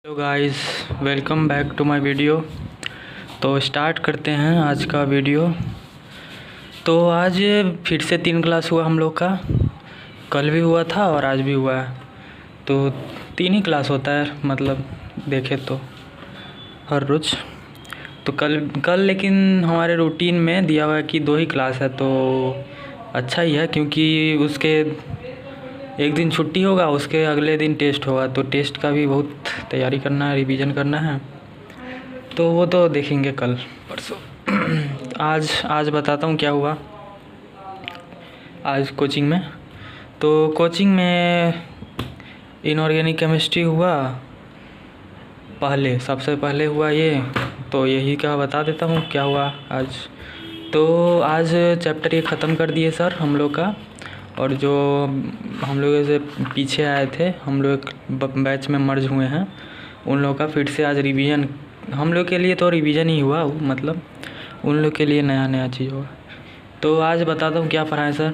Hello guys, welcome back to my video. तो start करते हैं आज का वीडियो। तो आज फिर से 3 क्लास हुआ हम लोग का। कल भी हुआ था और आज भी हुआ है। तो 3 ही क्लास होता है, मतलब देखे तो हर रोज़। तो कल लेकिन हमारे रूटीन में दिया हुआ है कि 2 ही क्लास है, तो अच्छा ही है, क्योंकि उसके एक दिन छुट्टी होगा, उसके अगले दिन टेस्ट होगा। तो टेस्ट का भी बहुत तैयारी करना है, रिवीजन करना है, तो वो तो देखेंगे कल परसों। आज बताता हूँ क्या हुआ आज कोचिंग में। तो कोचिंग में इनऑर्गेनिक केमिस्ट्री हुआ सबसे पहले हुआ ये। तो यही का बता देता हूँ क्या हुआ आज। तो आज चैप्टर ये ख़त्म कर दिए सर हम लोग का, और जो हम लोग से पीछे आए थे, हम लोग बैच में मर्ज हुए हैं, उन लोग का फिर से आज रिवीजन। हम लोग के लिए तो रिवीजन ही हुआ, मतलब उन लोग के लिए नया चीज़ होगा। तो आज बताता हूँ क्या पढ़ाएं सर।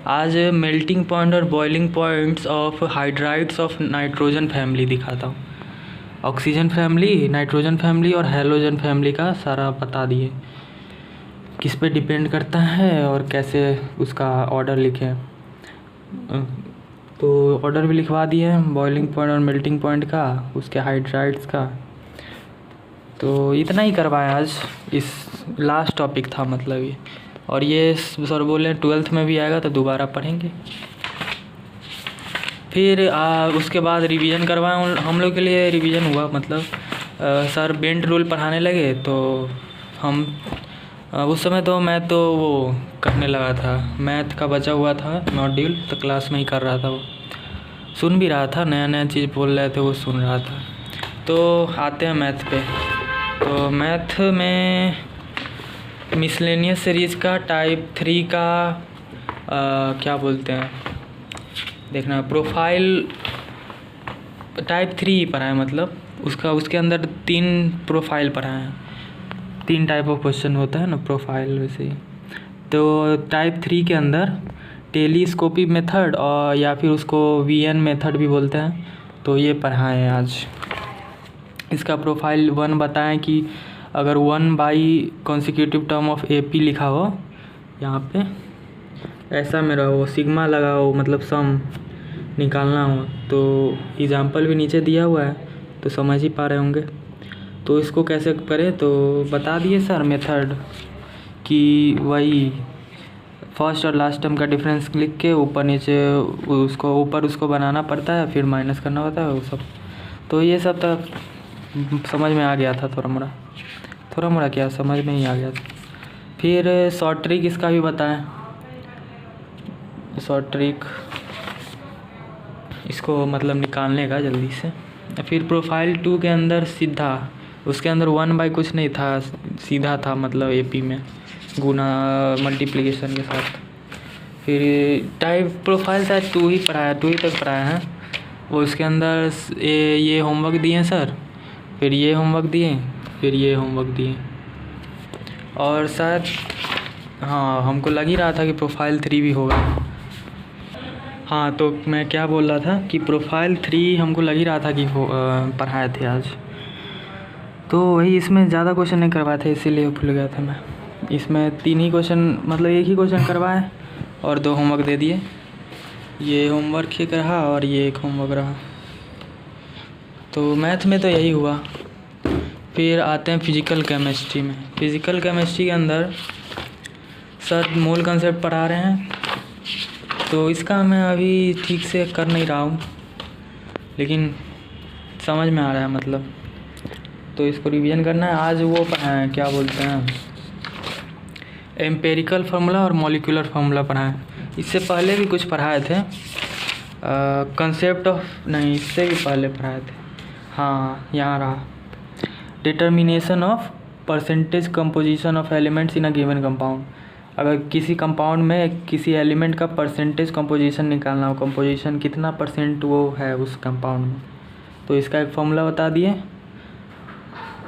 आज मेल्टिंग पॉइंट और boiling points of hydrides of nitrogen family दिखाता हूँ। ऑक्सीजन फैमिली, नाइट्रोजन फैमिली और हैलोजन फैमिली का सारा बता दिए, किस पे डिपेंड करता है और कैसे उसका ऑर्डर लिखें। तो ऑर्डर भी लिखवा दिए हैं, बॉइलिंग पॉइंट और मेल्टिंग पॉइंट का, उसके हाइड्राइड्स का। तो इतना ही करवाया आज, इस लास्ट टॉपिक था मतलब ये। और ये सर बोले 12th में भी आएगा तो दोबारा पढ़ेंगे। फिर उसके बाद रिवीजन करवाएं। हम लोग के लिए रिवीजन हुआ, मतलब सर बेंट रूल पढ़ाने लगे। तो हम उस समय तो मैं तो वो करने लगा था, मैथ का बचा हुआ था मॉड्यूल, तो क्लास में ही कर रहा था। वो सुन भी रहा था, नया चीज़ बोल रहे थे वो सुन रहा था। तो आते हैं मैथ पे। तो मैथ में मिसलेनियस सीरीज़ का टाइप 3 का क्या बोलते हैं, देखना, प्रोफाइल टाइप 3 पढ़ा है, मतलब उसके अंदर 3 प्रोफाइल पढ़ा है। 3 टाइप ऑफ क्वेश्चन होता है ना, प्रोफाइल वैसे ही। तो टाइप 3 के अंदर टेलीस्कोपिक मेथड और या फिर उसको वीएन मेथड भी बोलते हैं, तो ये पढ़ाएं हैं आज। इसका प्रोफाइल 1 बताएं कि अगर 1 by consecutive term of AP लिखा हो, यहाँ पे ऐसा में रहो, सिग्मा लगा हो, मतलब सम निकालना हो, तो एग्जाम्पल भी नीचे दिया हुआ है, तो समझ ही पा रहे होंगे। तो इसको कैसे करें तो बता दिए सर मेथड, कि वही फर्स्ट और लास्ट टर्म का डिफरेंस लिख के ऊपर नीचे उसको बनाना पड़ता है, फिर माइनस करना होता है वो सब। तो ये सब तो समझ में आ गया था, थोड़ा मोड़ा क्या समझ में ही आ गया था। फिर शॉर्ट ट्रिक इसका भी बताएं। शॉर्ट ट्रिक इसको मतलब निकालने का जल्दी से। फिर प्रोफाइल 2 के अंदर सीधा, उसके अंदर 1 बाई कुछ नहीं था, सीधा था, मतलब एपी में गुना मल्टीप्लिकेशन के साथ। फिर टाइप प्रोफाइल शायद 2 ही तक पढ़ाया है वो। उसके अंदर ये होमवर्क दिए सर, फिर ये होमवर्क दिए, फिर ये होमवर्क दिए। और शायद हाँ, हमको लग ही रहा था कि प्रोफाइल 3 भी होगा। हाँ, तो मैं क्या बोल रहा था कि प्रोफाइल 3 हमको लग ही रहा था कि पढ़ाए थे आज। तो वही, इसमें ज़्यादा क्वेश्चन नहीं करवाए थे, इसीलिए भूल गया था मैं। इसमें 3 ही क्वेश्चन, मतलब 1 ही क्वेश्चन करवाए और 2 होमवर्क दे दिए। ये होमवर्क एक रहा और ये एक होमवर्क रहा। तो मैथ में तो यही हुआ। फिर आते हैं फिज़िकल केमिस्ट्री में। फिज़िकल केमिस्ट्री के अंदर सर मोल कंसेप्ट पढ़ा रहे हैं, तो इसका मैं अभी ठीक से कर नहीं रहा हूँ, लेकिन समझ में आ रहा है मतलब। तो इसको रिवीजन करना है। आज वो पढ़ाएं, क्या बोलते हैं, एम्पेरिकल फार्मूला और मॉलिक्यूलर फार्मूला पढ़ाएं। इससे पहले भी कुछ पढ़ाए थे, कंसेप्ट ऑफ, नहीं, इससे भी पहले पढ़ाए थे। हाँ, यहाँ रहा, determination of percentage composition of elements in a given compound. अगर किसी कंपाउंड में किसी एलिमेंट का परसेंटेज कंपोजिशन निकालना हो, कंपोजिशन कितना परसेंट वो है उस कंपाउंड में, तो इसका एक फॉर्मूला बता दिए।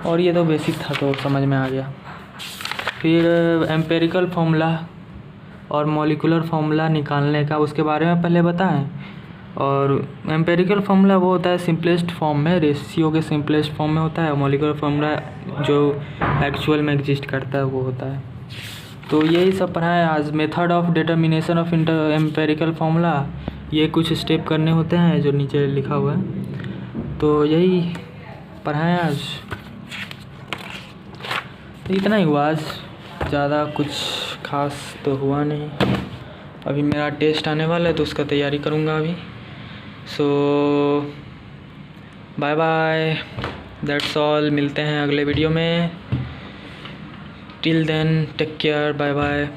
और ये तो बेसिक था, तो समझ में आ गया। फिर एम्पेरिकल फार्मूला और मॉलिक्यूलर फार्मूला निकालने का, उसके बारे में पहले बताएं। और एम्पेरिकल फार्मूला वो होता है सिंपलेस्ट फॉर्म में, रेशियो के सिंपलेस्ट फॉर्म में होता है। मॉलिक्यूलर फार्मूला जो एक्चुअल में एग्जिस्ट करता है वो होता है। तो यही सब पढ़ा है आज। Method of determination of empirical formula, ये कुछ स्टेप करने होते हैं जो नीचे लिखा हुआ है। तो यही पढ़ा है आज। तो इतना ही हुआ आज, ज़्यादा कुछ खास तो हुआ नहीं। अभी मेरा टेस्ट आने वाला है तो उसका तैयारी करूँगा अभी। So bye bye, that's all. मिलते हैं अगले वीडियो में। Till then take care, bye bye.